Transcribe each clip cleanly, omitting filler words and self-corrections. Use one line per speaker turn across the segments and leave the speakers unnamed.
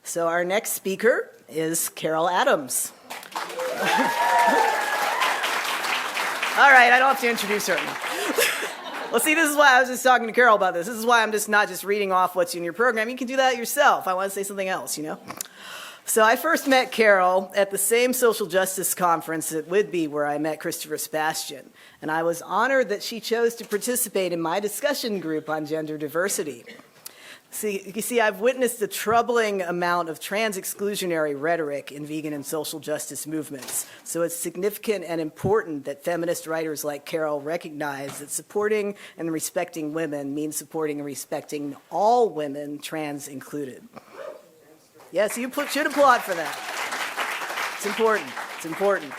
So our next speaker is Carol Adams. All right, I don't have to introduce her. Well, see, this is why I was just talking to Carol about this. This is why I'm just not just reading off what's in your program. You can do that yourself. I want to say something else, you know? So I first met Carol at the same social justice conference at Whitby where I met Christopher Sebastian. And I was honored that she chose to participate in my discussion group on gender diversity. You see, I've witnessed a troubling amount of trans-exclusionary rhetoric in vegan and social justice movements. So it's significant and important that feminist writers like Carol recognize that supporting and respecting women means supporting and respecting all women, trans included. Yes, you should applaud for that. It's important. It's important.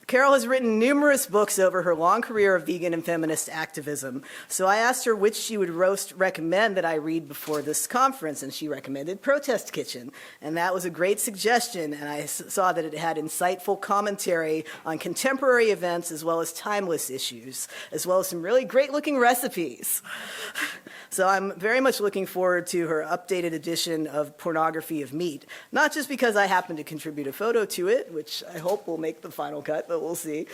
Carol has written numerous books over her long career of vegan and feminist activism. So I asked her which she would recommend that I read before this conference, and she recommended Protest Kitchen. And that was a great suggestion, and I saw that it had insightful commentary on contemporary events as well as timeless issues, as well as some really great-looking recipes. So I'm very much looking forward to her updated edition of Pornography of Meat, not just because I happen to contribute a photo to it, which I hope will make the final cut, but we'll see.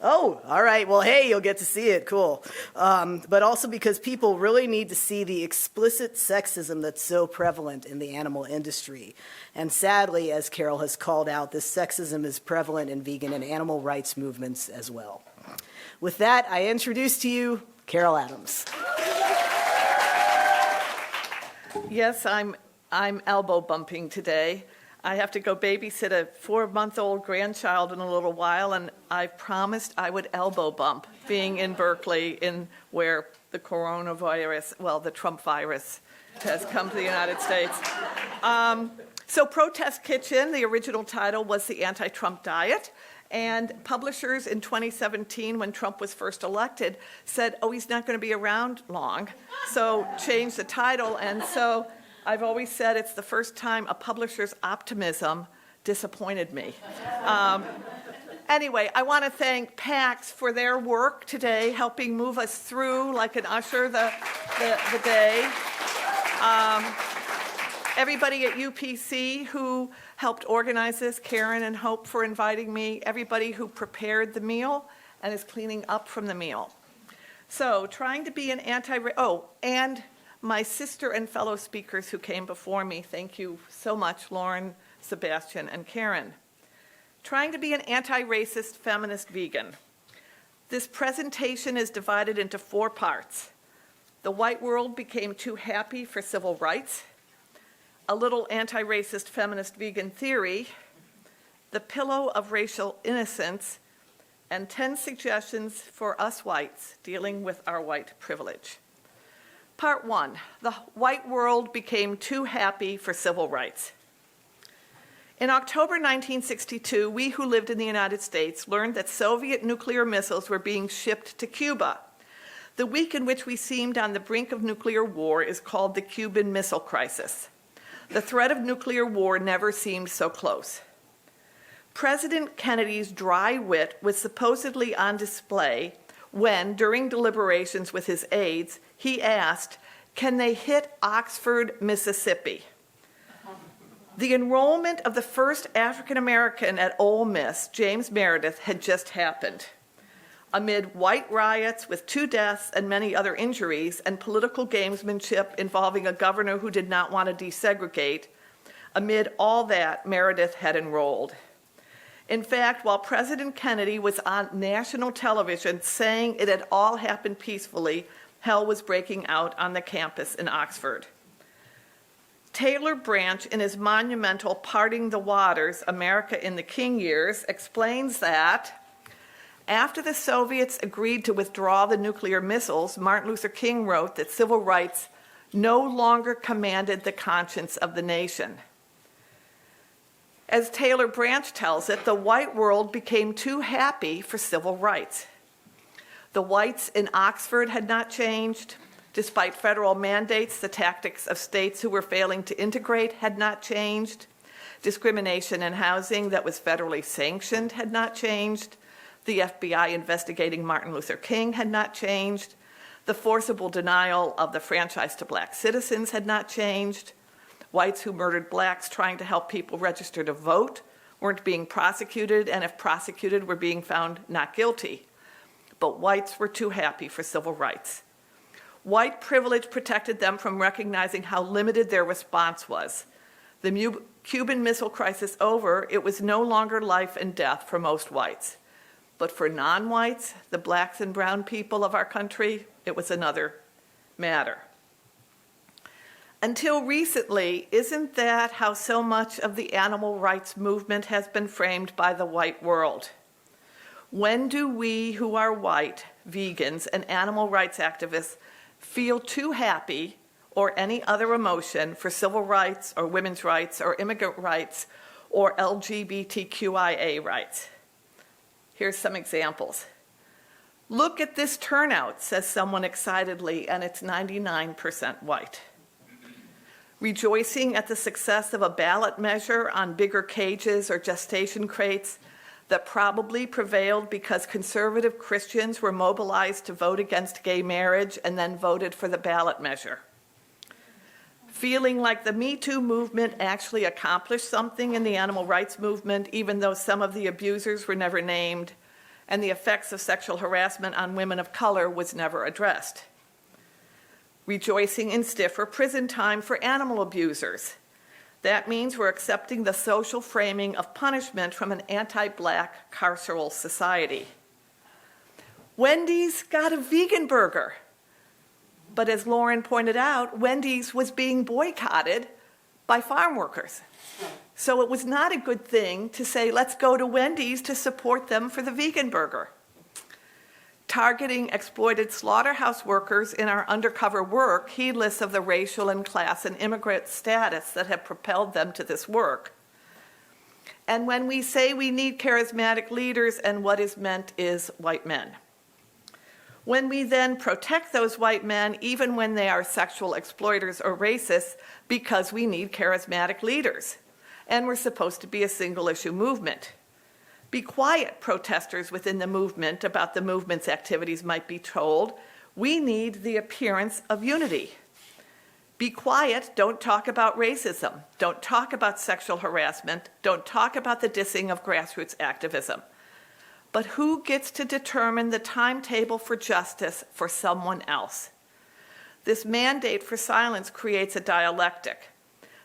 Oh, all right. Well, hey, you'll get to see it. Cool. But also because people really need to see the explicit sexism that's so prevalent in the animal industry. And sadly, as Carol has called out, this sexism is prevalent in vegan and animal rights movements as well. With that, I introduce to you Carol Adams.
Yes, I'm elbow bumping today. I have to go babysit a 4-month-old grandchild in a little while, and I promised I would elbow bump being in Berkeley, where the coronavirus, well, the Trump virus has come to the United States. So Protest Kitchen, the original title was The Anti-Trump Diet. And publishers in 2017, when Trump was first elected, said, oh, he's not going to be around long, so changed the title. And so I've always said it's the first time a publisher's optimism disappointed me. Anyway, I want to thank PAX for their work today, helping move us through like an usher the day. Everybody at UPC who helped organize this, Karen and Hope for inviting me, everybody who prepared the meal and is cleaning up from the meal. So trying to be an and my sister and fellow speakers who came before me, thank you so much, Lauren, Sebastian, and Karen. Trying to be an anti-racist feminist vegan. This presentation is divided into 4 parts. The white world became too happy for civil rights. A little anti-racist feminist vegan theory, the pillow of racial innocence, and 10 suggestions for us whites dealing with our white privilege. Part 1, the white world became too happy for civil rights. In October 1962, we who lived in the United States learned that Soviet nuclear missiles were being shipped to Cuba. The week in which we seemed on the brink of nuclear war is called the Cuban Missile Crisis. The threat of nuclear war never seemed so close. President Kennedy's dry wit was supposedly on display when, during deliberations with his aides, he asked, "Can they hit Oxford, Mississippi?" The enrollment of the first African American at Ole Miss, James Meredith, had just happened. Amid white riots with 2 deaths and many other injuries and political gamesmanship involving a governor who did not want to desegregate, amid all that, Meredith had enrolled. In fact, while President Kennedy was on national television saying it had all happened peacefully, hell was breaking out on the campus in Oxford. Taylor Branch, in his monumental Parting the Waters, America in the King Years, explains that after the Soviets agreed to withdraw the nuclear missiles, Martin Luther King wrote that civil rights no longer commanded the conscience of the nation. As Taylor Branch tells it, the white world became too happy for civil rights. The whites in Oxford had not changed. Despite federal mandates, the tactics of states who were failing to integrate had not changed. Discrimination in housing that was federally sanctioned had not changed. The FBI investigating Martin Luther King had not changed. The forcible denial of the franchise to black citizens had not changed. Whites who murdered blacks trying to help people register to vote weren't being prosecuted, and if prosecuted, were being found not guilty. But whites were too happy for civil rights. White privilege protected them from recognizing how limited their response was. The Cuban Missile Crisis over, it was no longer life and death for most whites. But for non-whites, the blacks and brown people of our country, it was another matter. Until recently, isn't that how so much of the animal rights movement has been framed by the white world? When do we who are white, vegans, and animal rights activists feel too happy or any other emotion for civil rights or women's rights or immigrant rights or LGBTQIA rights? Here's some examples. Look at this turnout, says someone excitedly, and it's 99% white. Rejoicing at the success of a ballot measure on bigger cages or gestation crates that probably prevailed because conservative Christians were mobilized to vote against gay marriage and then voted for the ballot measure. Feeling like the Me Too movement actually accomplished something in the animal rights movement, even though some of the abusers were never named, and the effects of sexual harassment on women of color was never addressed. Rejoicing in stiffer prison time for animal abusers. That means we're accepting the social framing of punishment from an anti-black carceral society. Wendy's got a vegan burger. But as Lauren pointed out, Wendy's was being boycotted by farm workers. So it was not a good thing to say, let's go to Wendy's to support them for the vegan burger. Targeting exploited slaughterhouse workers in our undercover work, heedless of the racial and class and immigrant status that have propelled them to this work. And when we say we need charismatic leaders, and what is meant is white men. When we then protect those white men, even when they are sexual exploiters or racists, because we need charismatic leaders. And we're supposed to be a single issue movement. Be quiet, protesters within the movement about the movement's activities might be told. We need the appearance of unity. Be quiet, don't talk about racism. Don't talk about sexual harassment. Don't talk about the dissing of grassroots activism. But who gets to determine the timetable for justice for someone else? This mandate for silence creates a dialectic.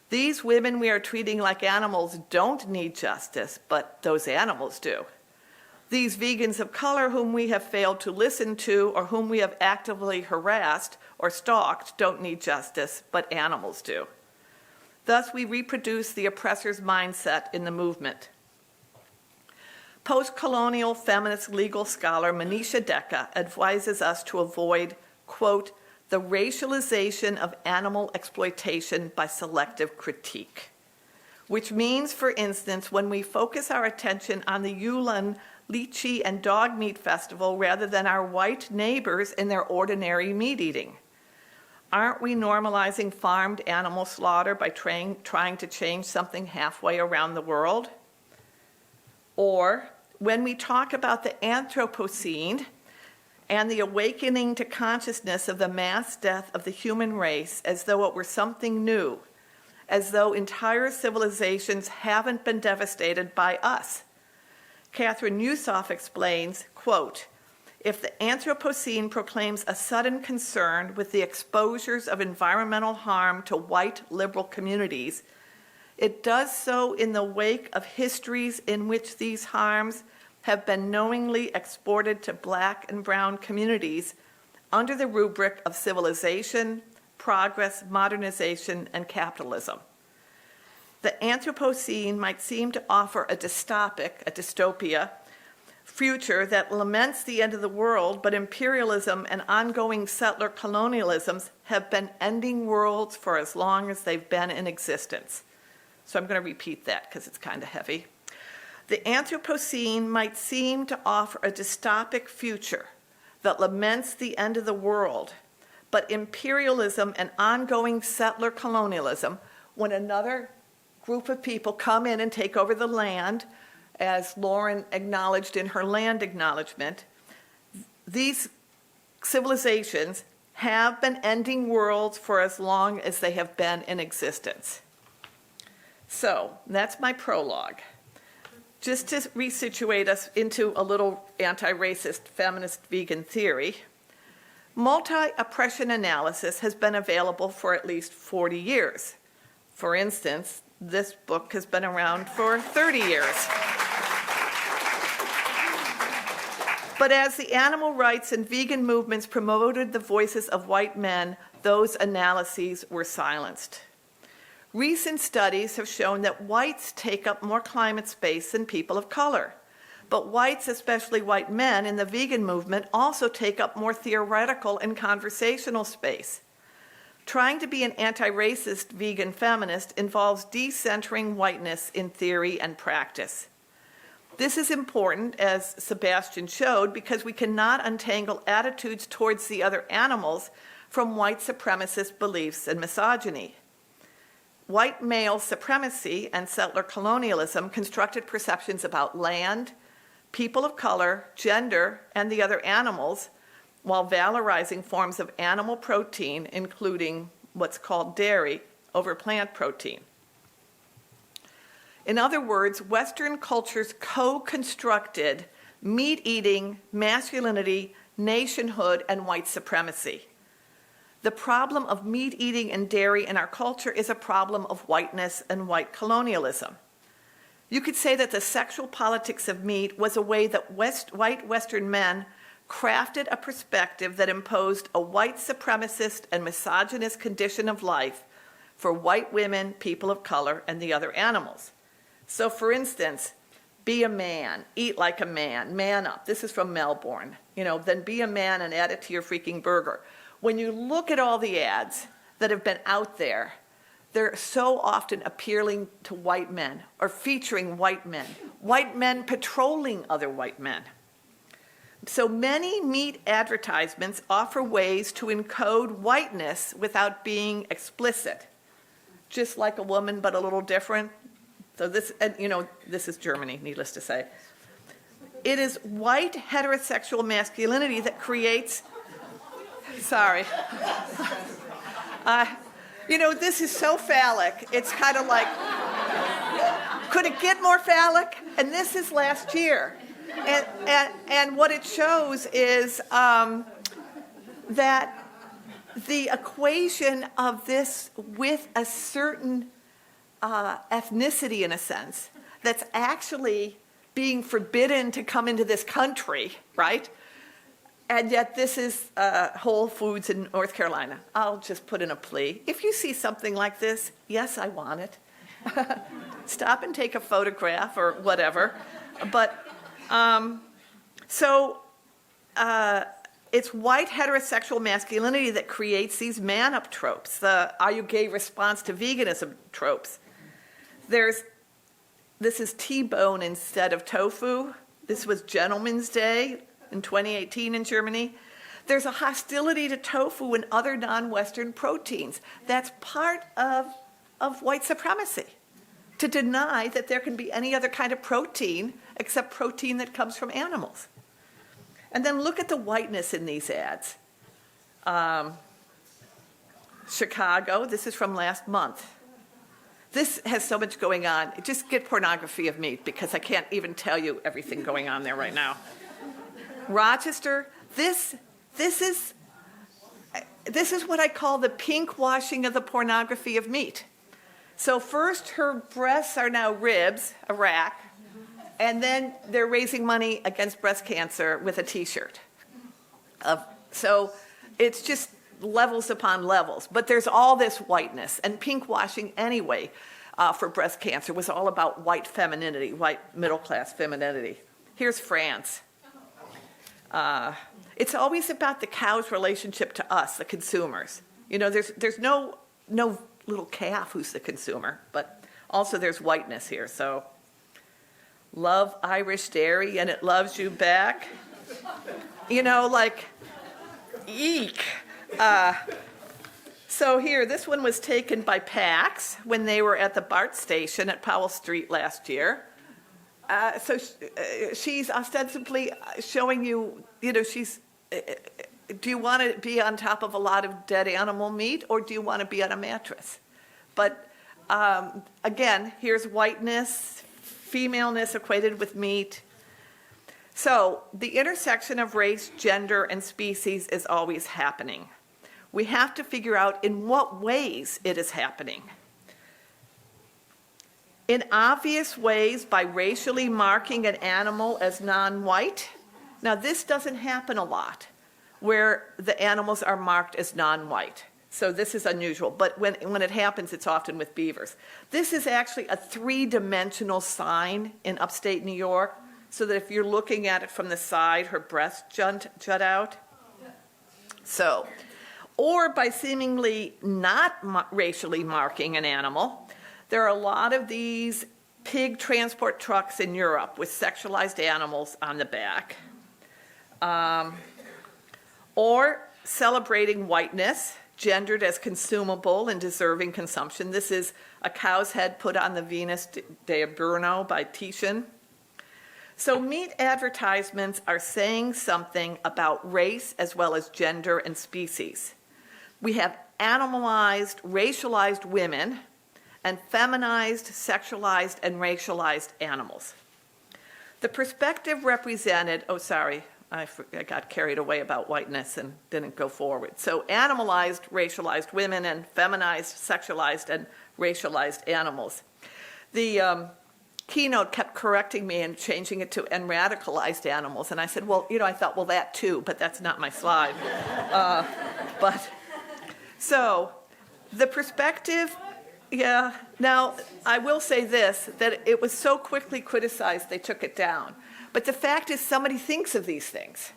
These women we are treating like animals don't need justice, but those animals do. These vegans of color whom we have failed to listen to or whom we have actively harassed or stalked don't need justice, but animals do. Thus, we reproduce the oppressor's mindset in the movement. Post-colonial feminist legal scholar Manisha Deka advises us to avoid, quote, the racialization of animal exploitation by selective critique, which means, for instance, when we focus our attention on the Yulin lychee and dog meat festival rather than our white neighbors in their ordinary meat eating. Aren't we normalizing farmed animal slaughter by trying to change something halfway around the world? Or when we talk about the Anthropocene and the awakening to consciousness of the mass death of the human race as though it were something new, as though entire civilizations haven't been devastated by us. Catherine Newsoff explains, quote, if the Anthropocene proclaims a sudden concern with the exposures of environmental harm to white liberal communities, it does so in the wake of histories in which these harms have been knowingly exported to black and brown communities under the rubric of civilization, progress, modernization, and capitalism. The Anthropocene might seem to offer a dystopia, future that laments the end of the world, but imperialism and ongoing settler colonialisms have been ending worlds for as long as they've been in existence. So I'm going to repeat that because it's kind of heavy. The Anthropocene might seem to offer a dystopic future that laments the end of the world, but imperialism and ongoing settler colonialism, when another group of people come in and take over the land, as Lauren acknowledged in her land acknowledgement, these civilizations have been ending worlds for as long as they have been in existence. So that's my prologue. Just to resituate us into a little anti-racist feminist vegan theory, multi-oppression analysis has been available for at least 40 years. For instance, this book has been around for 30 years. But as the animal rights and vegan movements promoted the voices of white men, those analyses were silenced. Recent studies have shown that whites take up more climate space than people of color. But whites, especially white men in the vegan movement, also take up more theoretical and conversational space. Trying to be an anti-racist vegan feminist involves decentering whiteness in theory and practice. This is important, as Sebastian showed, because we cannot untangle attitudes towards the other animals from white supremacist beliefs and misogyny. White male supremacy and settler colonialism constructed perceptions about land, people of color, gender, and the other animals, while valorizing forms of animal protein, including what's called dairy, over plant protein. In other words, Western cultures co-constructed meat-eating, masculinity, nationhood, and white supremacy. The problem of meat-eating and dairy in our culture is a problem of whiteness and white colonialism. You could say that the sexual politics of meat was a way that white Western men crafted a perspective that imposed a white supremacist and misogynist condition of life for white women, people of color, and the other animals. So, for instance, be a man, eat like a man up. This is from Melbourne. Then be a man and add it to your freaking burger. When you look at all the ads that have been out there, they're so often appealing to white men or featuring white men patrolling other white men. So many meat advertisements offer ways to encode whiteness without being explicit. Just like a woman, but a little different. So this is Germany, needless to say. It is white heterosexual masculinity that creates, sorry. This is so phallic. It's kind of like, could it get more phallic? And this is last year. And what it shows is that the equation of this with a certain ethnicity, in a sense, that's actually being forbidden to come into this country, right? And yet this is Whole Foods in North Carolina. I'll just put in a plea. If you see something like this, yes, I want it. Stop and take a photograph or whatever. But it's white heterosexual masculinity that creates these man-up tropes, the are you gay response to veganism tropes. This is T-bone instead of tofu. This was Gentleman's Day in 2018 in Germany. There's a hostility to tofu and other non-Western proteins. That's part of white supremacy, to deny that there can be any other kind of protein except protein that comes from animals. And then look at the whiteness in these ads. Chicago, this is from last month. This has so much going on. Just get pornography of meat because I can't even tell you everything going on there right now. Rochester, this is what I call the pink washing of the pornography of meat. So first her breasts are now ribs, a rack, and then they're raising money against breast cancer with a T-shirt. So it's just levels upon levels. But there's all this whiteness. And pink washing anyway for breast cancer was all about white femininity, white middle-class femininity. Here's France. It's always about the cow's relationship to us, the consumers. There's no little calf who's the consumer, but also there's whiteness here. So love Irish dairy and it loves you back. Eek. So here, this one was taken by PAX when they were at the BART station at Powell Street last year. She's ostensibly showing you, do you want to be on top of a lot of dead animal meat or do you want to be on a mattress? But Again, here's whiteness, femaleness equated with meat. So the intersection of race, gender, and species is always happening. We have to figure out in what ways it is happening. In obvious ways, by racially marking an animal as non-white. Now, this doesn't happen a lot, where the animals are marked as non-white. So this is unusual, but when it happens, it's often with beavers. This is actually a three-dimensional sign in upstate New York, so that if you're looking at it from the side, her breasts jut out. So, or by seemingly not racially marking an animal. There are a lot of these pig transport trucks in Europe with sexualized animals on the back. Or celebrating whiteness, gendered as consumable and deserving consumption. This is a cow's head put on the Venus de Aburno by Titian. So meat advertisements are saying something about race as well as gender and species. We have animalized, racialized women and feminized, sexualized, and racialized animals. The perspective represented, I got carried away about whiteness and didn't go forward. So animalized, racialized women and feminized, sexualized, and racialized animals. The keynote kept correcting me and changing it to and radicalized animals. And I said, well, I thought, well, that too, but that's not my slide. So the perspective, yeah. Now, I will say this, that it was so quickly criticized they took it down. But the fact is somebody thinks of these things.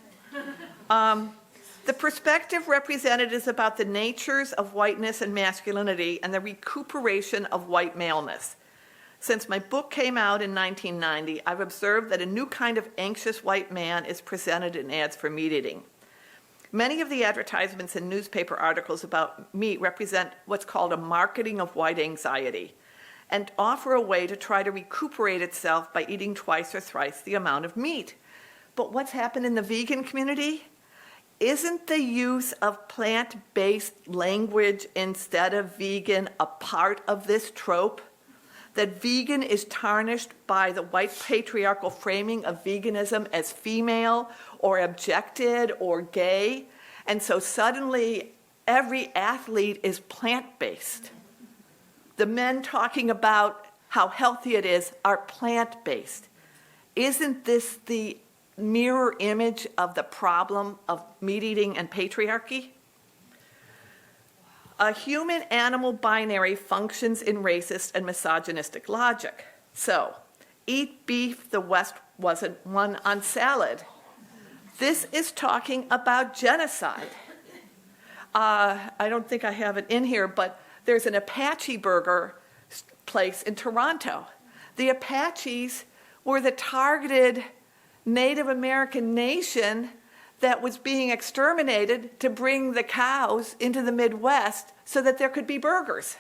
The perspective represented is about the natures of whiteness and masculinity and the recuperation of white maleness. Since my book came out in 1990, I've observed that a new kind of anxious white man is presented in ads for meat eating. Many of the advertisements and newspaper articles about meat represent what's called a marketing of white anxiety and offer a way to try to recuperate itself by eating twice or thrice the amount of meat. But what's happened in the vegan community? Isn't the use of plant-based language instead of vegan a part of this trope? That vegan is tarnished by the white patriarchal framing of veganism as female or objected or gay. And so suddenly every athlete is plant-based. The men talking about how healthy it is are plant-based. Isn't this the mirror image of the problem of meat eating and patriarchy? A human-animal binary functions in racist and misogynistic logic. So, eat beef, the West wasn't one on salad. This is talking about genocide. I don't think I have it in here, but there's an Apache burger place in Toronto. The Apaches were the targeted Native American nation that was being exterminated to bring the cows into the Midwest so that there could be burgers.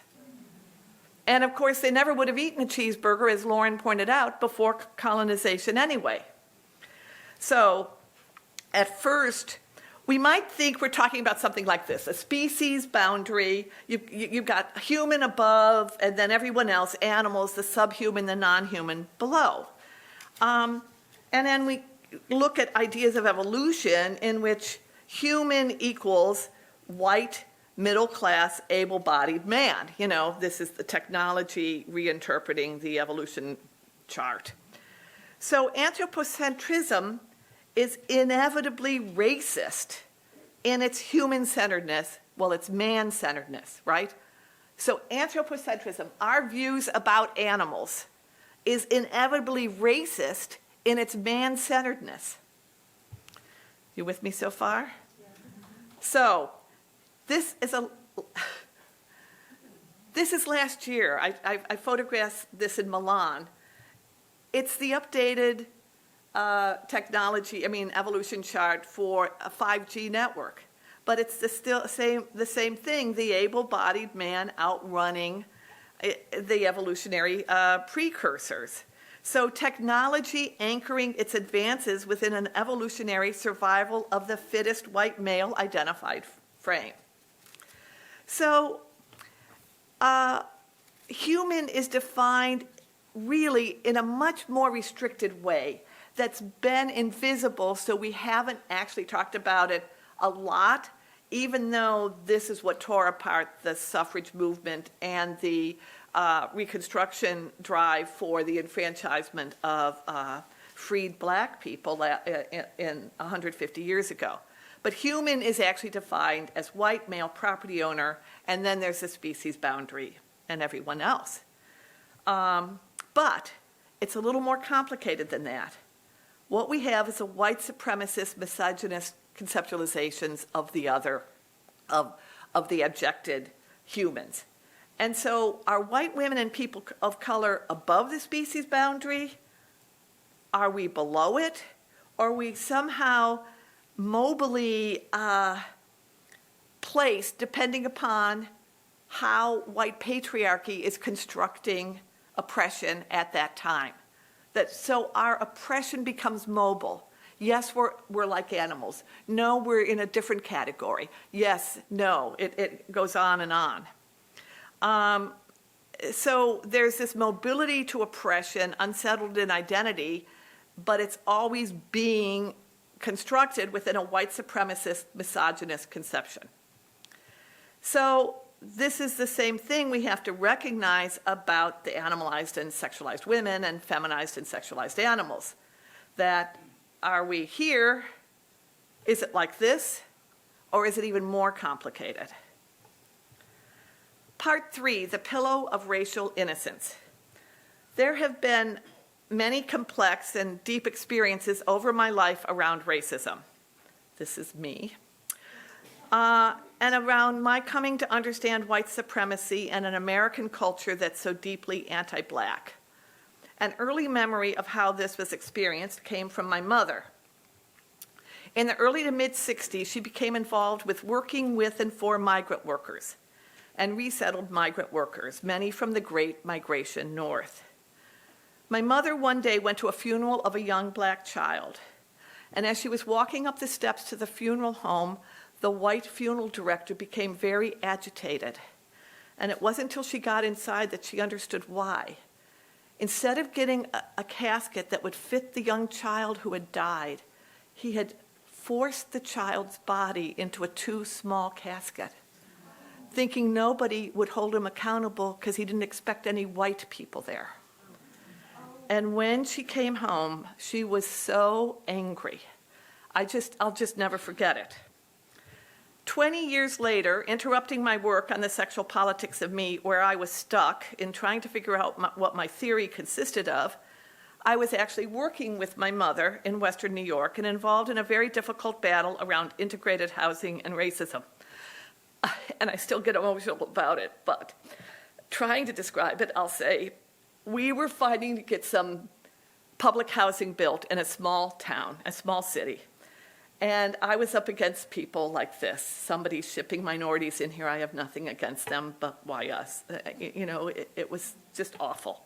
And of course, they never would have eaten a cheeseburger, as Lauren pointed out, before colonization anyway. So at first, we might think we're talking about something like this, a species boundary. You've got human above, and then everyone else, animals, the subhuman, the non-human below. And then we look at ideas of evolution in which human equals white, middle-class, able-bodied man. This is the technology reinterpreting the evolution chart. So anthropocentrism is inevitably racist in its human-centeredness, it's man-centeredness, right? So anthropocentrism, our views about animals, is inevitably racist in its man-centeredness. You with me so far? Yeah. So this is last year. I photographed this in Milan. It's the updated evolution chart for a 5G network. But it's the same thing, the able-bodied man outrunning the evolutionary precursors. So technology anchoring its advances within an evolutionary survival of the fittest white male identified frame. So human is defined really in a much more restricted way that's been invisible, so we haven't actually talked about it a lot, even though this is what tore apart the suffrage movement and the Reconstruction drive for the enfranchisement of freed black people in 150 years ago. But human is actually defined as white male property owner, and then there's the species boundary and everyone else. But it's a little more complicated than that. What we have is a white supremacist, misogynist conceptualizations of the other, of the objected humans. And so are white women and people of color above the species boundary? Are we below it? Or are we somehow mobily placed depending upon how white patriarchy is constructing oppression at that time? So our oppression becomes mobile. Yes, we're like animals. No, we're in a different category. Yes, no, it goes on and on. So there's this mobility to oppression, unsettled in identity, but it's always being constructed within a white supremacist, misogynist conception. So this is the same thing we have to recognize about the animalized and sexualized women and feminized and sexualized animals. That are we here? Is it like this? Or is it even more complicated? Part 3, the pillow of racial innocence. There have been many complex and deep experiences over my life around racism. This is me. And around my coming to understand white supremacy and an American culture that's so deeply anti-black. An early memory of how this was experienced came from my mother. In the early to mid-60s, she became involved with working with and for migrant workers and resettled migrant workers, many from the Great Migration North. My mother one day went to a funeral of a young black child, and as she was walking up the steps to the funeral home, the white funeral director became very agitated. And it wasn't until she got inside that she understood why. Instead of getting a casket that would fit the young child who had died, he had forced the child's body into a too small casket, thinking nobody would hold him accountable because he didn't expect any white people there. And when she came home, she was so angry. I'll just never forget it. 20 years later, interrupting my work on the sexual politics of meat, where I was stuck in trying to figure out what my theory consisted of, I was actually working with my mother in Western New York and involved in a very difficult battle around integrated housing and racism. And I still get emotional about it, but trying to describe it, I'll say, we were fighting to get some public housing built in a small town, a small city. And I was up against people like this. Somebody shipping minorities in here. I have nothing against them, but why us? It was just awful.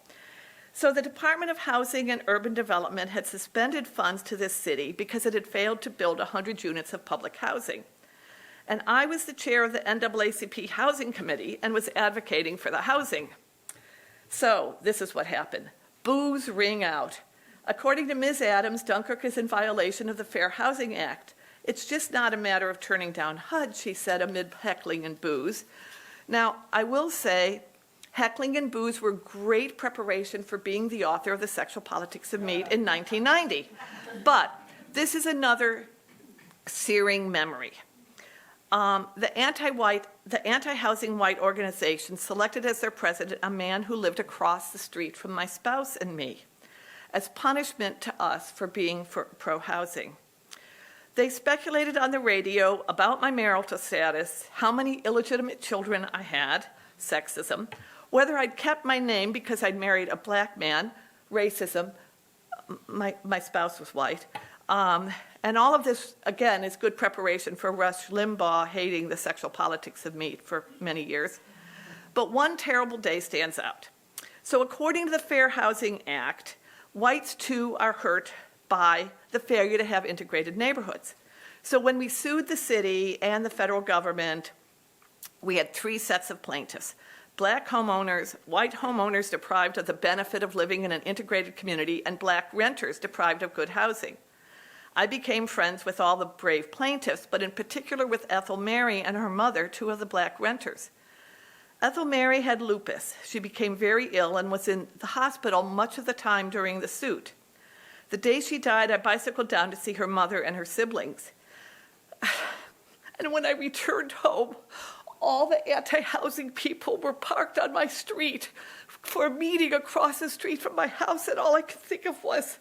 So the Department of Housing and Urban Development had suspended funds to this city because it had failed to build 100 units of public housing. And I was the chair of the NAACP Housing Committee and was advocating for the housing. So this is what happened. Boos ring out. According to Ms. Adams, Dunkirk is in violation of the Fair Housing Act. It's just not a matter of turning down HUD, she said amid heckling and boos. Now, I will say, heckling and boos were great preparation for being the author of The Sexual Politics of Meat in 1990. But this is another searing memory. The anti-housing white organization selected as their president a man who lived across the street from my spouse and me, as punishment to us for being pro-housing. They speculated on the radio about my marital status, how many illegitimate children I had, sexism, whether I'd kept my name because I'd married a black man, racism, my spouse was white, and all of this, again, is good preparation for Rush Limbaugh hating the sexual politics of meat for many years. But one terrible day stands out. So according to the Fair Housing Act, whites, too, are hurt by the failure to have integrated neighborhoods. So when we sued the city and the federal government, we had 3 sets of plaintiffs. Black homeowners, white homeowners deprived of the benefit of living in an integrated community, and black renters deprived of good housing. I became friends with all the brave plaintiffs, but in particular with Ethel Mary and her mother, two of the black renters. Ethel Mary had lupus. She became very ill and was in the hospital much of the time during the suit. The day she died, I bicycled down to see her mother and her siblings. And when I returned home, all the anti-housing people were parked on my street for a meeting across the street from my house, and all I could think of was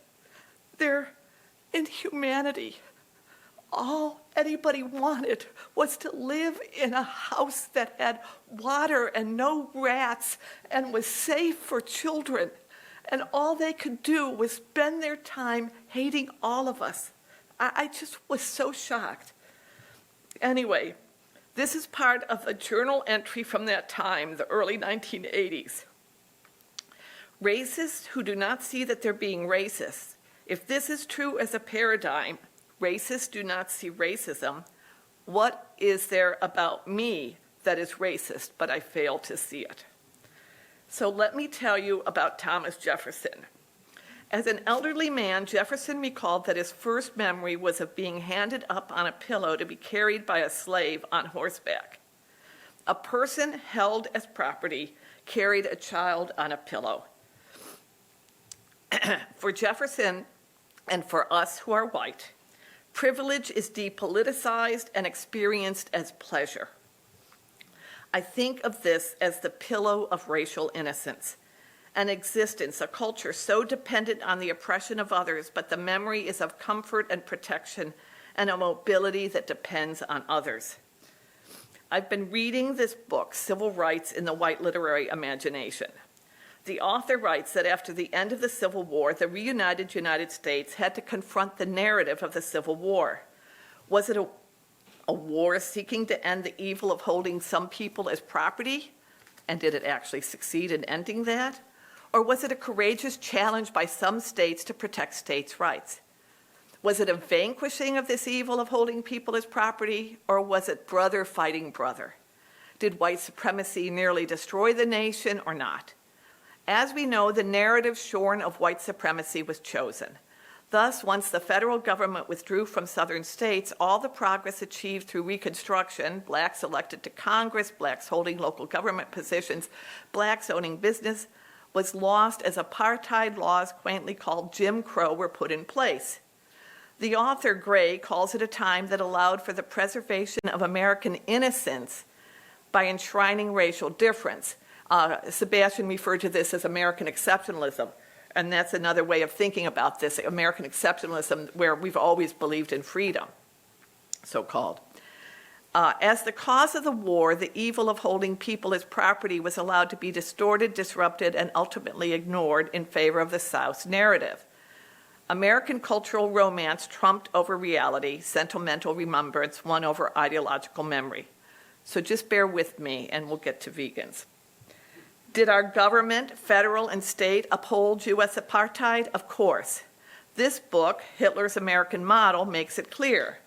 their inhumanity. All anybody wanted was to live in a house that had water and no rats and was safe for children. And all they could do was spend their time hating all of us. I just was so shocked. Anyway, this is part of a journal entry from that time, the early 1980s. Racists who do not see that they're being racist. If this is true as a paradigm, racists do not see racism. What is there about me that is racist, but I fail to see it? So let me tell you about Thomas Jefferson. As an elderly man, Jefferson recalled that his first memory was of being handed up on a pillow to be carried by a slave on horseback. A person held as property carried a child on a pillow. For Jefferson, and for us who are white, privilege is depoliticized and experienced as pleasure. I think of this as the pillow of racial innocence, an existence, a culture so dependent on the oppression of others, but the memory is of comfort and protection and a mobility that depends on others. I've been reading this book, Civil Rights in the White Literary Imagination. The author writes that after the end of the Civil War, the reunited United States had to confront the narrative of the Civil War. Was it a war seeking to end the evil of holding some people as property? And did it actually succeed in ending that? Or was it a courageous challenge by some states to protect states' rights? Was it a vanquishing of this evil of holding people as property, or was it brother fighting brother? Did white supremacy nearly destroy the nation or not? As we know, the narrative shorn of white supremacy was chosen. Thus, once the federal government withdrew from southern states, all the progress achieved through Reconstruction, blacks elected to Congress, blacks holding local government positions, blacks owning business, was lost as apartheid laws, quaintly called Jim Crow, were put in place. The author, Gray, calls it a time that allowed for the preservation of American innocence by enshrining racial difference. Sebastian referred to this as American exceptionalism, and that's another way of thinking about this, American exceptionalism, where we've always believed in freedom, so-called. As the cause of the war, the evil of holding people as property was allowed to be distorted, disrupted, and ultimately ignored in favor of the South's narrative. American cultural romance trumped over reality, sentimental remembrance won over ideological memory. So just bear with me, and we'll get to vegans. Did our government, federal and state, uphold U.S. apartheid? Of course. This book, Hitler's American Model, makes it clear.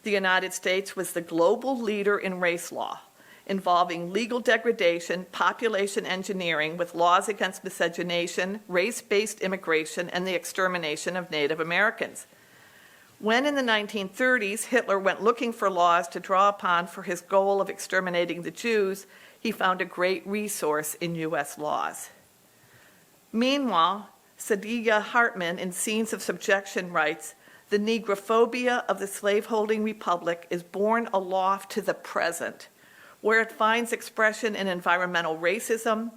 The United States was the global leader in race law, involving legal degradation, population engineering with laws against miscegenation, race-based immigration, and the extermination of Native Americans. When in the 1930s, Hitler went looking for laws to draw upon for his goal of exterminating the Jews, he found a great resource in U.S. laws. Meanwhile, Saidiya Hartman, in Scenes of Subjection, writes, "The negrophobia of the slaveholding republic is borne aloft to the present, where it finds expression in environmental racism,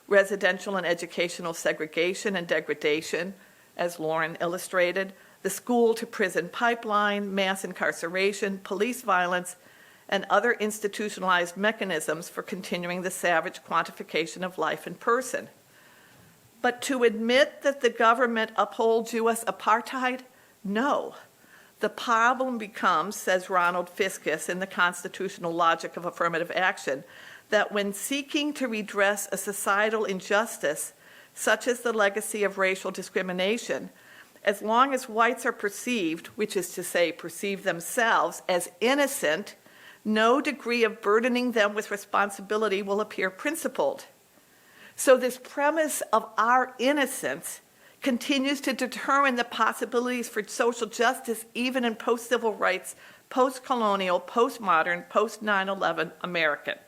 residential and educational segregation and degradation, as Lauren illustrated, the school-to-prison pipeline, mass incarceration, police violence, and other institutionalized mechanisms for continuing the savage quantification of life in person." But to admit that the government upholds U.S. apartheid? No. The problem becomes, says Ronald Fiskus in The Constitutional Logic of Affirmative Action, that when seeking to redress a societal injustice, such as the legacy of racial discrimination, as long as whites are perceived, which is to say perceive themselves, as innocent, no degree of burdening them with responsibility will appear principled. So this premise of our innocence continues to determine the possibilities for social justice even in post-civil rights, post-colonial, post-modern, post-9/11 American.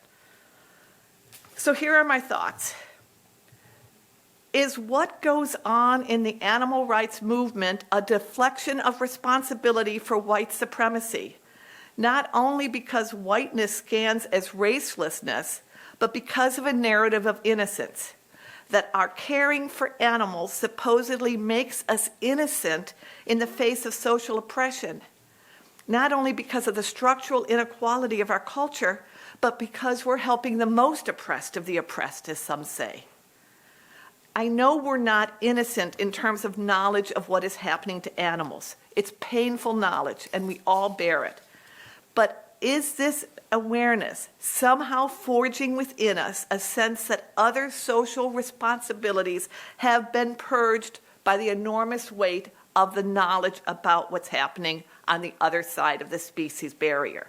So here are my thoughts. Is what goes on in the animal rights movement a deflection of responsibility for white supremacy? Not only because whiteness scans as racelessness, but because of a narrative of innocence, that our caring for animals supposedly makes us innocent in the face of social oppression, not only because of the structural inequality of our culture, but because we're helping the most oppressed of the oppressed, as some say. I know we're not innocent in terms of knowledge of what is happening to animals. It's painful knowledge, and we all bear it. But is this awareness somehow forging within us a sense that other social responsibilities have been purged by the enormous weight of the knowledge about what's happening on the other side of the species barrier?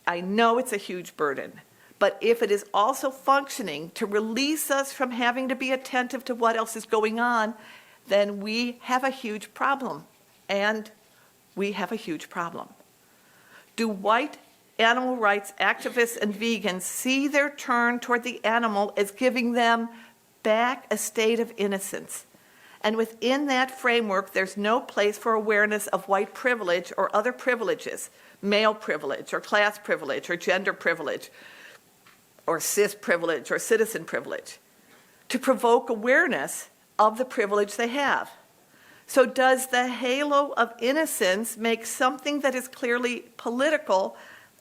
I know it's a huge burden, but if it is also functioning to release us from having to be attentive to what else is going on, then we have a huge problem, and we have a huge problem. Do white animal rights activists and vegans see their turn toward the animal as giving them back a state of innocence? And within that framework, there's no place for awareness of white privilege or other privileges, male privilege or class privilege or gender privilege or cis privilege or citizen privilege, to provoke awareness of the privilege they have. So does the halo of innocence make something that is clearly political,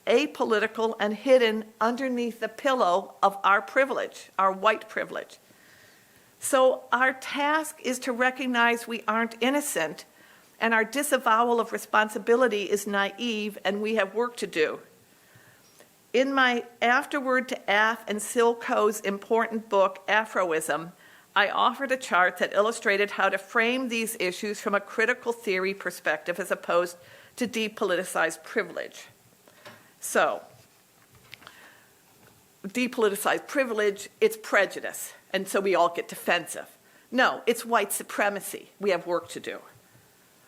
apolitical, and hidden underneath the pillow of our privilege, our white privilege? So our task is to recognize we aren't innocent, and our disavowal of responsibility is naive, and we have work to do. In my afterword to Af and Silko's important book, Afroism, I offered a chart that illustrated how to frame these issues from a critical theory perspective as opposed to depoliticized privilege. So, depoliticized privilege, it's prejudice, and so we all get defensive. No, it's white supremacy. We have work to do.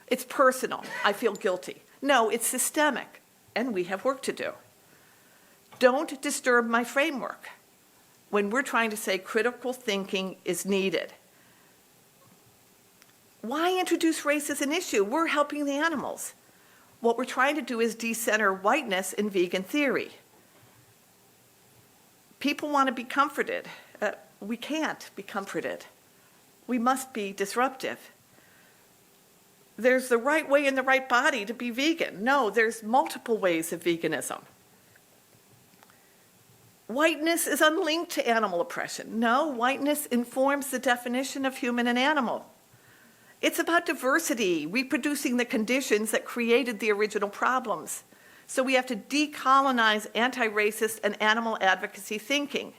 It's personal. I feel guilty. No, it's systemic, and we have work to do. Don't disturb my framework when we're trying to say critical thinking is needed. Why introduce race as an issue? We're helping the animals. What we're trying to do is decenter whiteness in vegan theory. People want to be comforted. We can't be comforted. We must be disruptive. There's the right way and the right body to be vegan. No, there's multiple ways of veganism. Whiteness is unlinked to animal oppression. No, whiteness informs the definition of human and animal. It's about diversity, reproducing the conditions that created the original problems. So we have to decolonize anti-racist and animal advocacy thinking.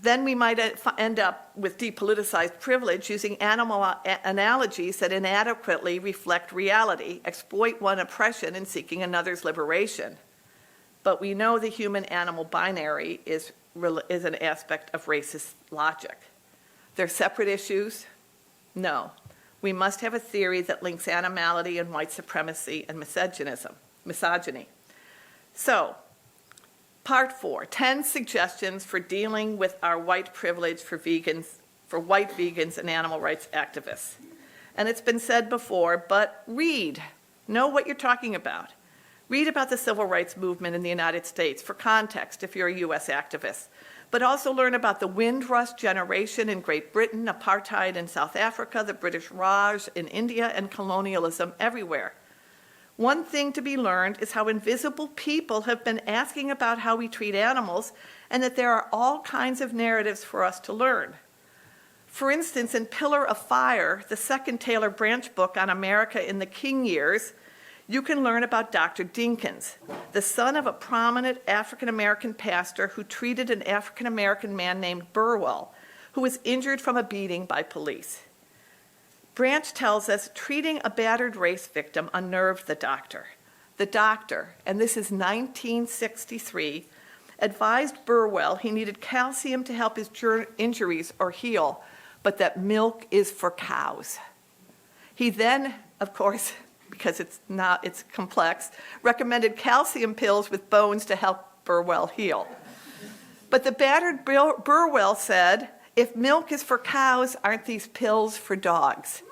Then we might end up with depoliticized privilege using animal analogies that inadequately reflect reality, exploit one oppression in seeking another's liberation. But we know the human-animal binary is an aspect of racist logic. They're separate issues? No. We must have a theory that links animality and white supremacy and misogyny. So, part 4, 10 suggestions for dealing with our white privilege for white vegans and animal rights activists. And it's been said before, but read. Know what you're talking about. Read about the civil rights movement in the United States for context if you're a US activist, but also learn about the Windrush generation in Great Britain, apartheid in South Africa, the British Raj in India, and colonialism everywhere. One thing to be learned is how invisible people have been asking about how we treat animals, and that there are all kinds of narratives for us to learn. For instance, in Pillar of Fire, the second Taylor Branch book on America in the King years, you can learn about Dr. Dinkins, the son of a prominent African-American pastor who treated an African-American man named Burwell, who was injured from a beating by police. Branch tells us treating a battered race victim unnerved the doctor. The doctor, and this is 1963, advised Burwell he needed calcium to help his injuries or heal, but that milk is for cows. He then, of course, because it's complex, recommended calcium pills with bones to help Burwell heal. But the battered Burwell said, if milk is for cows, aren't these pills for dogs?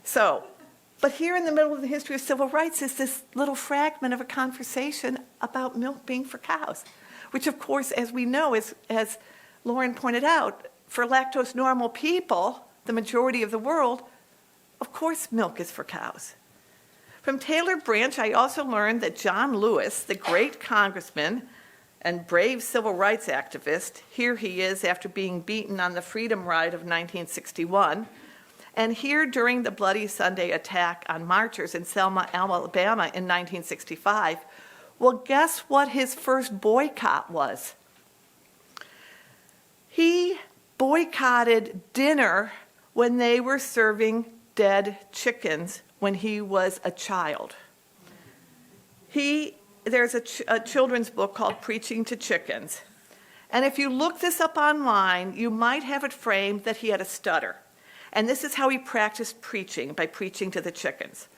So, but here in the middle of the history of civil rights is this little fragment of a conversation about milk being for cows, which of course, as we know, as Lauren pointed out, for lactose normal people, the majority of the world, of course milk is for cows. From Taylor Branch, I also learned that John Lewis, the great congressman and brave civil rights activist, here he is after being beaten on the Freedom Ride of 1961, and here during the Bloody Sunday attack on marchers in Selma, Alabama in 1965, well, guess what his first boycott was? He boycotted dinner when they were serving dead chickens when he was a child. There's a children's book called Preaching to Chickens. And if you look this up online, you might have it framed that he had a stutter. And this is how he practiced preaching, by preaching to the chickens.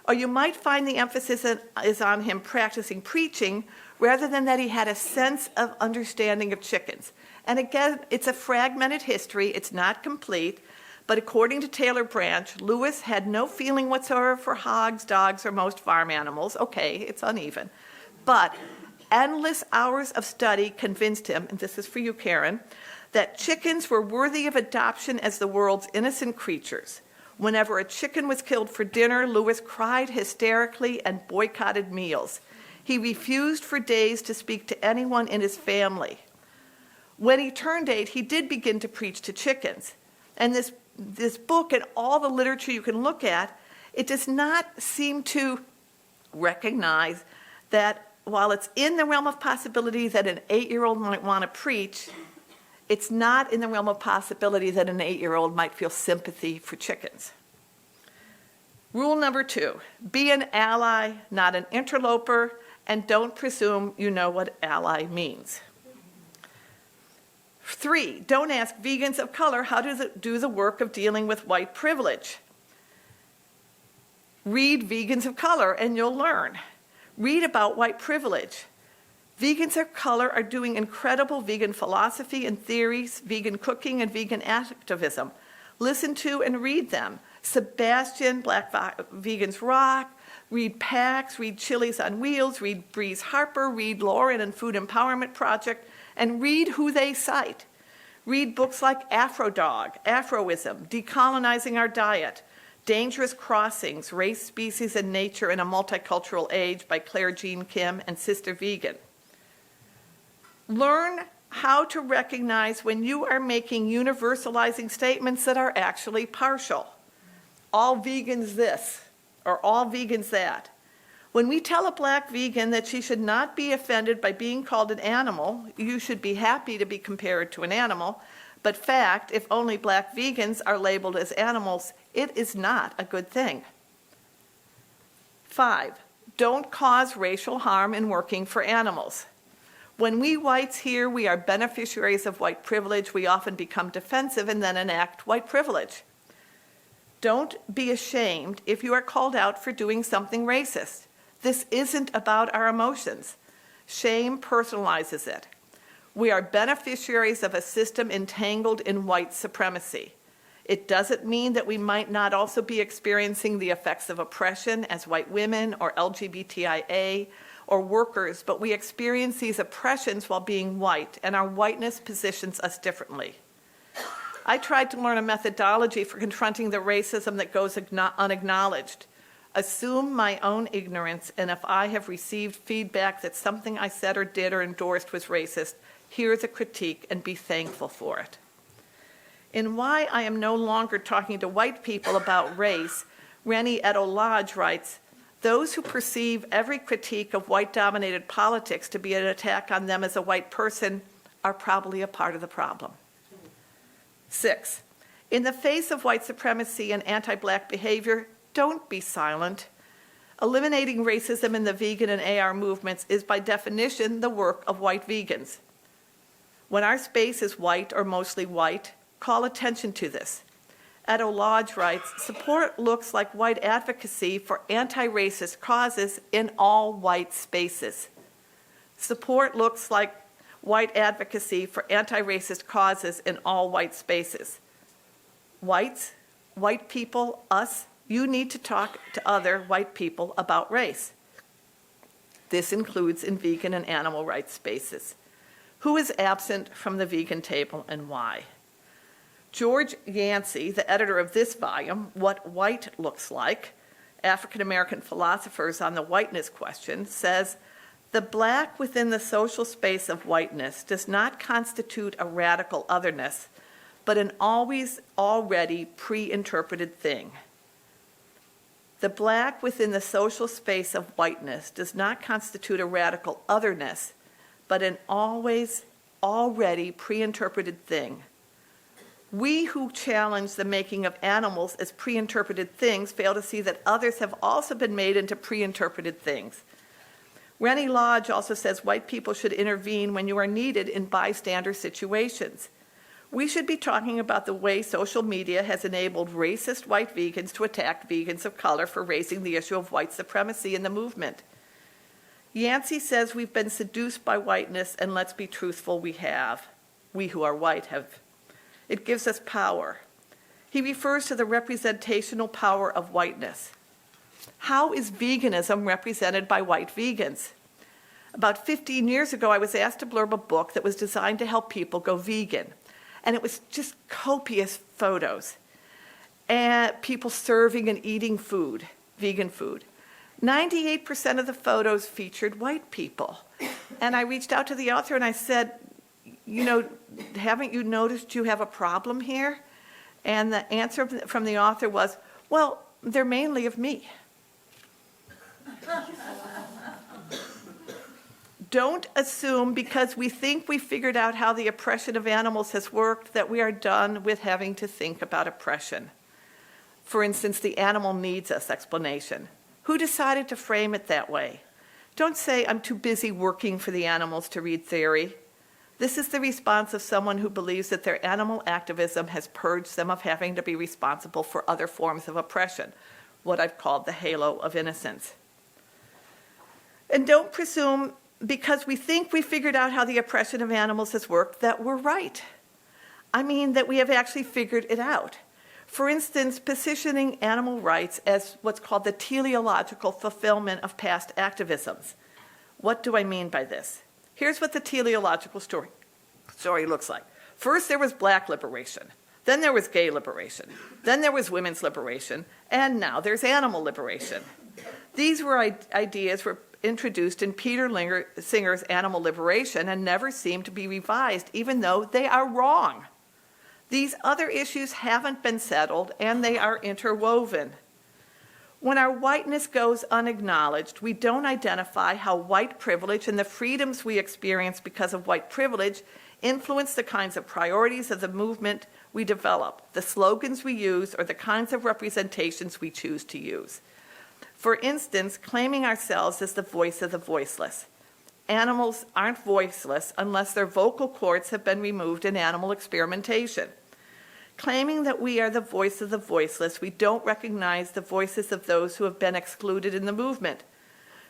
Or you might find the emphasis is on him practicing preaching rather than that he had a sense of understanding of chickens. And again, it's a fragmented history, it's not complete, but according to Taylor Branch, Lewis had no feeling whatsoever for hogs, dogs, or most farm animals. Okay, it's uneven. But endless hours of study convinced him, and this is for you, Karen, that chickens were worthy of adoption as the world's innocent creatures. Whenever a chicken was killed for dinner, Lewis cried hysterically and boycotted meals. He refused for days to speak to anyone in his family. When he turned 8, he did begin to preach to chickens. And this book and all the literature you can look at, it does not seem to recognize that while it's in the realm of possibility that an 8-year-old might want to preach, it's not in the realm of possibility that an 8-year-old might feel sympathy for chickens. Rule number 2, be an ally, not an interloper, and don't presume you know what ally means. 3, don't ask vegans of color how to do the work of dealing with white privilege. Read Vegans of Color and you'll learn. Read about white privilege. Vegans of color are doing incredible vegan philosophy and theories, vegan cooking and vegan activism. Listen to and read them. Sebastian, Black Vegans Rock, read PAX, read Chili's on Wheels, read Breeze Harper, read Lauren and Food Empowerment Project, and read who they cite. Read books like Afro-Dog, Afroism, Decolonizing Our Diet, Dangerous Crossings, Race, Species, and Nature in a Multicultural Age by Claire Jean Kim and Sister Vegan. Learn how to recognize when you are making universalizing statements that are actually partial. All vegans this, or all vegans that. When we tell a black vegan that she should not be offended by being called an animal, you should be happy to be compared to an animal, but fact, if only black vegans are labeled as animals, it is not a good thing. 5, don't cause racial harm in working for animals. When we whites hear we are beneficiaries of white privilege, we often become defensive and then enact white privilege. Don't be ashamed if you are called out for doing something racist. This isn't about our emotions. Shame personalizes it. We are beneficiaries of a system entangled in white supremacy. It doesn't mean that we might not also be experiencing the effects of oppression as white women or LGBTIA or workers, but we experience these oppressions while being white, and our whiteness positions us differently. I tried to learn a methodology for confronting the racism that goes unacknowledged. Assume my own ignorance, and if I have received feedback that something I said or did or endorsed was racist, here's a critique and be thankful for it. In Why I Am No Longer Talking to White People About Race, Rennie Edo-Lodge writes, those who perceive every critique of white-dominated politics to be an attack on them as a white person are probably a part of the problem. 6, In the face of white supremacy and anti-black behavior, don't be silent. Eliminating racism in the vegan and AR movements is by definition the work of white vegans. When our space is white or mostly white, call attention to this. Edo Lodge writes, support looks like white advocacy for anti-racist causes in all white spaces. Support looks like white advocacy for anti-racist causes in all white spaces. Whites, white people, us, you need to talk to other white people about race. This includes in vegan and animal rights spaces. Who is absent from the vegan table and why? George Yancey, the editor of this volume, What White Looks Like, African-American Philosophers on the Whiteness Question, says, the black within the social space of whiteness does not constitute a radical otherness, but an always already pre-interpreted thing. The black within the social space of whiteness does not constitute a radical otherness, but an always already pre-interpreted thing. We who challenge the making of animals as pre-interpreted things fail to see that others have also been made into pre-interpreted things. Rennie Lodge also says white people should intervene when you are needed in bystander situations. We should be talking about the way social media has enabled racist white vegans to attack vegans of color for raising the issue of white supremacy in the movement. Yancey says we've been seduced by whiteness, and let's be truthful, we have. We who are white have. It gives us power. He refers to the representational power of whiteness. How is veganism represented by white vegans? About 15 years ago, I was asked to blurb a book that was designed to help people go vegan. And it was just copious photos. And people serving and eating food, vegan food. 98% of the photos featured white people. And I reached out to the author and I said, you know, haven't you noticed you have a problem here? And the answer from the author was, well, they're mainly of me. Don't assume because we think we figured out how the oppression of animals has worked that we are done with having to think about oppression. For instance, the animal needs us explanation. Who decided to frame it that way? Don't say, I'm too busy working for the animals to read theory. This is the response of someone who believes that their animal activism has purged them of having to be responsible for other forms of oppression, what I've called the halo of innocence. And don't presume because we think we figured out how the oppression of animals has worked that we're right. I mean that we have actually figured it out. For instance, positioning animal rights as what's called the teleological fulfillment of past activisms. What do I mean by this? Here's what the teleological story looks like. First, there was black liberation. Then there was gay liberation. Then there was women's liberation. And now there's animal liberation. These ideas were introduced in Peter Singer's Animal Liberation and never seem to be revised, even though they are wrong. These other issues haven't been settled, and they are interwoven. When our whiteness goes unacknowledged, we don't identify how white privilege and the freedoms we experience because of white privilege influence the kinds of priorities of the movement we develop, the slogans we use, or the kinds of representations we choose to use. For instance, claiming ourselves as the voice of the voiceless. Animals aren't voiceless unless their vocal cords have been removed in animal experimentation. Claiming that we are the voice of the voiceless, we don't recognize the voices of those who have been excluded in the movement.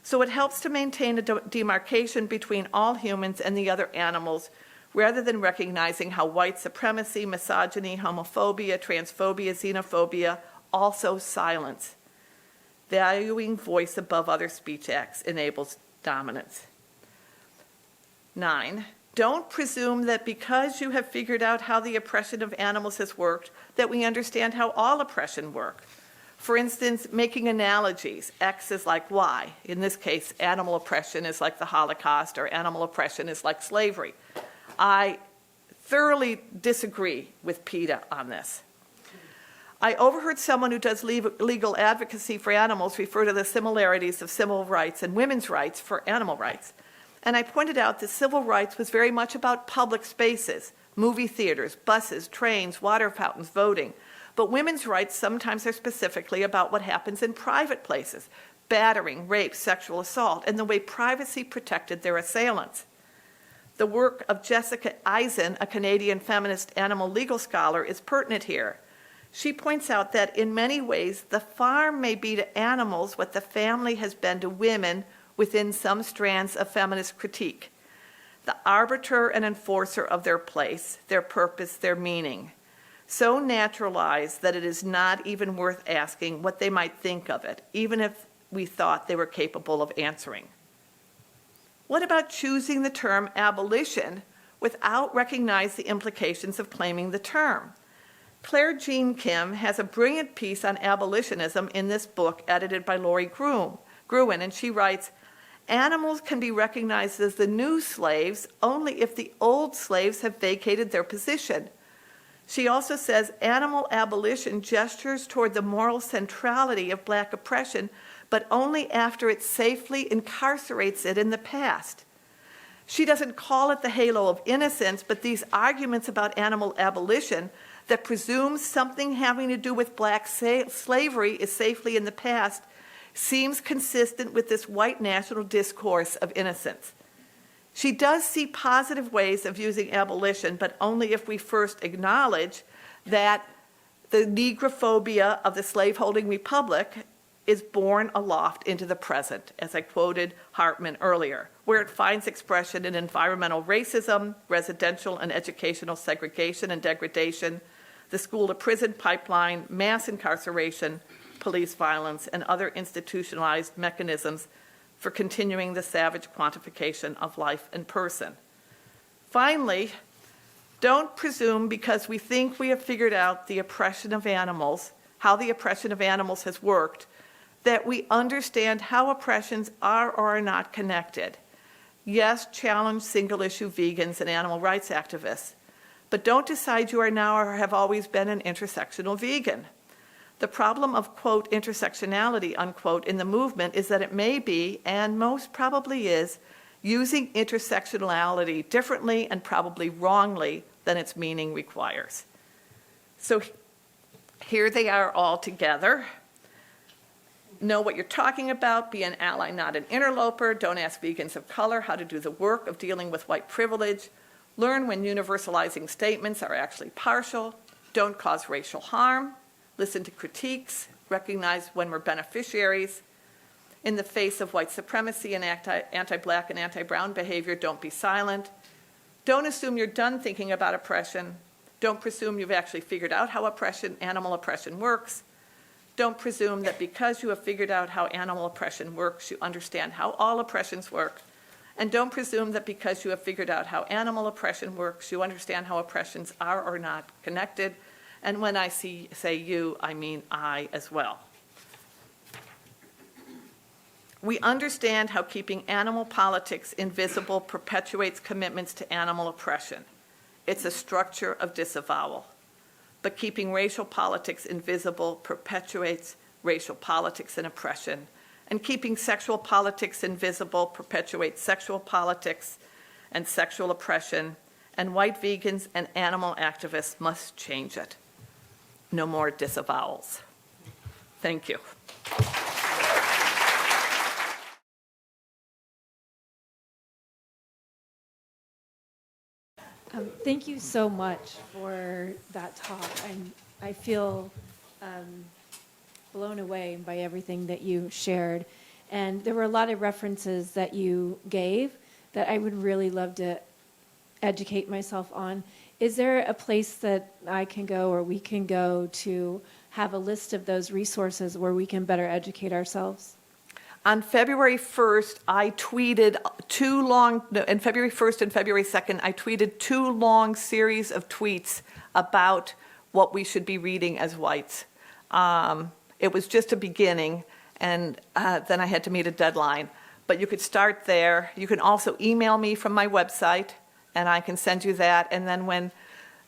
So it helps to maintain a demarcation between all humans and the other animals, rather than recognizing how white supremacy, misogyny, homophobia, transphobia, xenophobia also silence. Valuing voice above other speech acts enables dominance. 9, don't presume that because you have figured out how the oppression of animals has worked, that we understand how all oppression works. For instance, making analogies, X is like Y. In this case, animal oppression is like the Holocaust, or animal oppression is like slavery. I thoroughly disagree with PETA on this. I overheard someone who does legal advocacy for animals refer to the similarities of civil rights and women's rights for animal rights. And I pointed out that civil rights was very much about public spaces, movie theaters, buses, trains, water fountains, voting. But women's rights sometimes are specifically about what happens in private places, battering, rape, sexual assault, and the way privacy protected their assailants. The work of Jessica Eisen, a Canadian feminist animal legal scholar, is pertinent here. She points out that in many ways, the farm may be to animals what the family has been to women within some strands of feminist critique. The arbiter and enforcer of their place, their purpose, their meaning. So naturalized that it is not even worth asking what they might think of it, even if we thought they were capable of answering. What about choosing the term abolition without recognizing the implications of claiming the term? Claire Jean Kim has a brilliant piece on abolitionism in this book edited by Lori Gruen, and she writes, animals can be recognized as the new slaves only if the old slaves have vacated their position. She also says animal abolition gestures toward the moral centrality of Black oppression, but only after it safely incarcerates it in the past. She doesn't call it the halo of innocence, but these arguments about animal abolition that presumes something having to do with Black slavery is safely in the past seems consistent with this white national discourse of innocence. She does see positive ways of using abolition, but only if we first acknowledge that the negrophobia of the slaveholding republic is born aloft into the present, as I quoted Hartman earlier, where it finds expression in environmental racism, residential and educational segregation and degradation, the school-to-prison pipeline, mass incarceration, police violence, and other institutionalized mechanisms for continuing the savage quantification of life and person. Finally, don't presume because we think we have figured out the oppression of animals, how the oppression of animals has worked, that we understand how oppressions are or are not connected. Yes, challenge single-issue vegans and animal rights activists, but don't decide you are now or have always been an intersectional vegan. The problem of, quote, intersectionality, unquote, in the movement is that it may be, and most probably is, using intersectionality differently and probably wrongly than its meaning requires. So here they are all together. Know what you're talking about, be an ally, not an interloper. Don't ask vegans of color how to do the work of dealing with white privilege. Learn when universalizing statements are actually partial. Don't cause racial harm. Listen to critiques. Recognize when we're beneficiaries. In the face of white supremacy and anti-Black and anti-brown behavior, don't be silent. Don't assume you're done thinking about oppression. Don't presume you've actually figured out how animal oppression works. Don't presume that because you have figured out how animal oppression works, you understand how all oppressions work. And don't presume that because you have figured out how animal oppression works, you understand how oppressions are or not connected. And when I say you, I mean I as well. We understand how keeping animal politics invisible perpetuates commitments to animal oppression. It's a structure of disavowal. But keeping racial politics invisible perpetuates racial politics and oppression. And keeping sexual politics invisible perpetuates sexual politics and sexual oppression. And white vegans and animal activists must change it. No more disavowals. Thank you.
Thank you so much for that talk. I feel blown away by everything that you shared. And there were a lot of references that you gave that I would really love to educate myself on. Is there a place that I can go or we can go to have a list of those resources where we can better educate ourselves?
On February 1st, I tweeted and February 1st and February 2nd, I tweeted 2 long series of tweets about what we should be reading as whites. It was just a beginning, and then I had to meet a deadline. But you could start there. You can also email me from my website, and I can send you that. And then when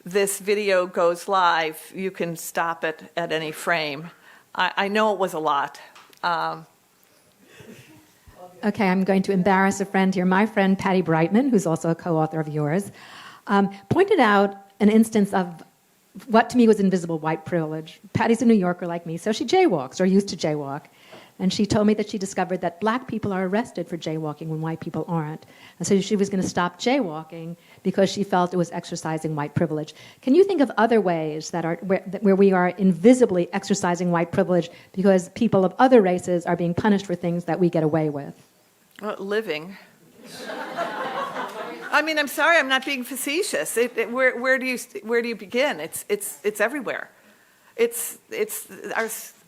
this video goes live, you can stop it at any frame. I know it was a lot.
Okay, I'm going to embarrass a friend here. My friend, Patty Brightman, who's also a co-author of yours, pointed out an instance of what to me was invisible white privilege. Patty's a New Yorker like me, so she jaywalks, or used to jaywalk. And she told me that she discovered that black people are arrested for jaywalking when white people aren't. And so she was going to stop jaywalking because she felt it was exercising white privilege. Can you think of other ways that are where we are invisibly exercising white privilege because people of other races are being punished for things that we get away with?
Living. I mean, I'm sorry, I'm not being facetious. Where do you begin? It's everywhere. It's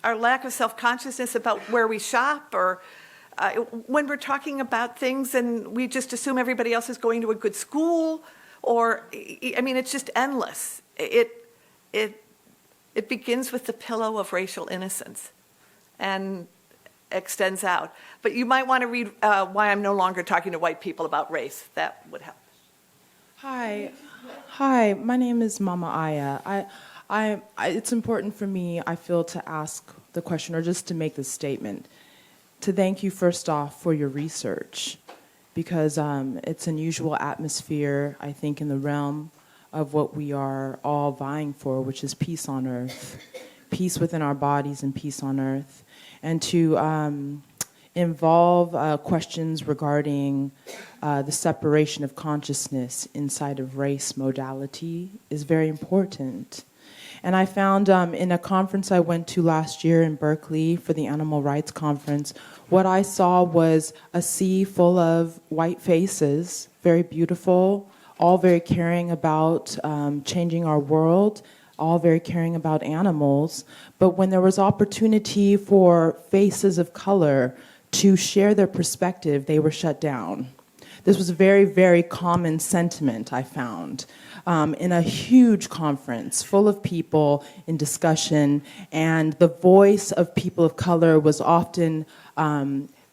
our lack of self-consciousness about where we shop, or when we're talking about things and we just assume everybody else is going to a good school, or I mean, it's just endless. It begins with the pillow of racial innocence, and extends out. But you might want to read Why I'm No Longer Talking to White People About Race. That would help.
Hi. My name is Mama Aya. It's important for me, I feel, to ask the question, or just to make the statement, to thank you first off for your research, because it's an unusual atmosphere, I think, in the realm of what we are all vying for, which is peace on earth, peace within our bodies and peace on earth, and to involve questions regarding the separation of consciousness inside of race modality is very important. And I found in a conference I went to last year in Berkeley for the Animal Rights Conference, what I saw was a sea full of white faces, very beautiful, all very caring about changing our world, all very caring about animals. But when there was opportunity for faces of color to share their perspective, they were shut down. This was a very, very common sentiment, I found, in a huge conference full of people in discussion, and the voice of people of color was often,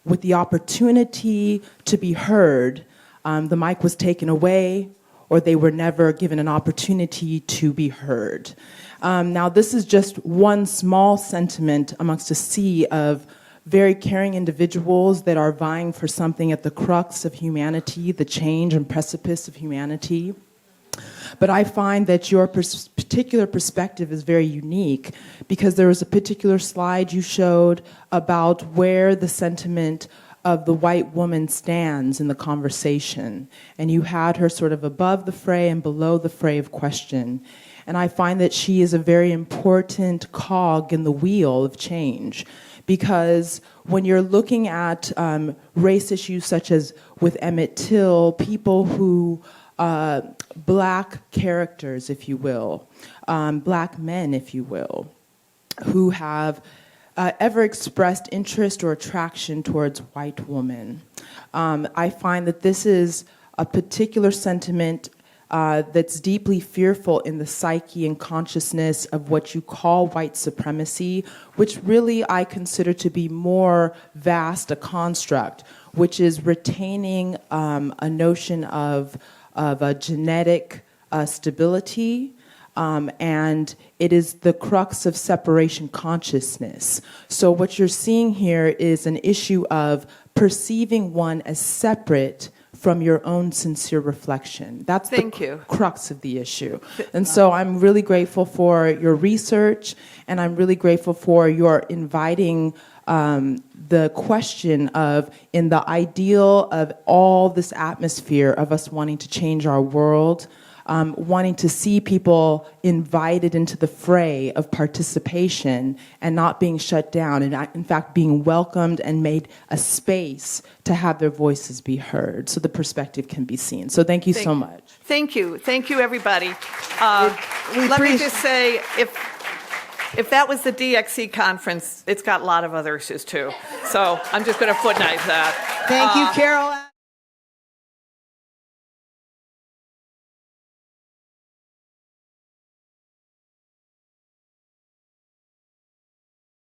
with the opportunity to be heard, the mic was taken away, or they were never given an opportunity to be heard. Now, this is just one small sentiment amongst a sea of very caring individuals that are vying for something at the crux of humanity, the change and precipice of humanity. But I find that your particular perspective is very unique, because there was a particular slide you showed about where the sentiment of the white woman stands in the conversation. And you had her sort of above the fray and below the fray of question. And I find that she is a very important cog in the wheel of change. Because when you're looking at race issues such as with Emmett Till, people who, black characters, if you will, black men, if you will, who have ever expressed interest or attraction towards white women, I find that this is a particular sentiment that's deeply fearful in the psyche and consciousness of what you call white supremacy, which really I consider to be more vast a construct, which is retaining a notion of a genetic stability, and it is the crux of separation consciousness. So what you're seeing here is an issue of perceiving one as separate from your own sincere reflection. That's the crux of the issue. And so I'm really grateful for your research, and I'm really grateful for your inviting the question of, in the ideal of all this atmosphere of us wanting to change our world, wanting to see people invited into the fray of participation and not being shut down, and in fact being welcomed and made a space to have their voices be heard, so the perspective can be seen. So thank you so much.
Thank you, everybody. Let me just say, if that was the DXC conference, it's got a lot of other issues too. So I'm just going to footnote that.
Thank you, Carol.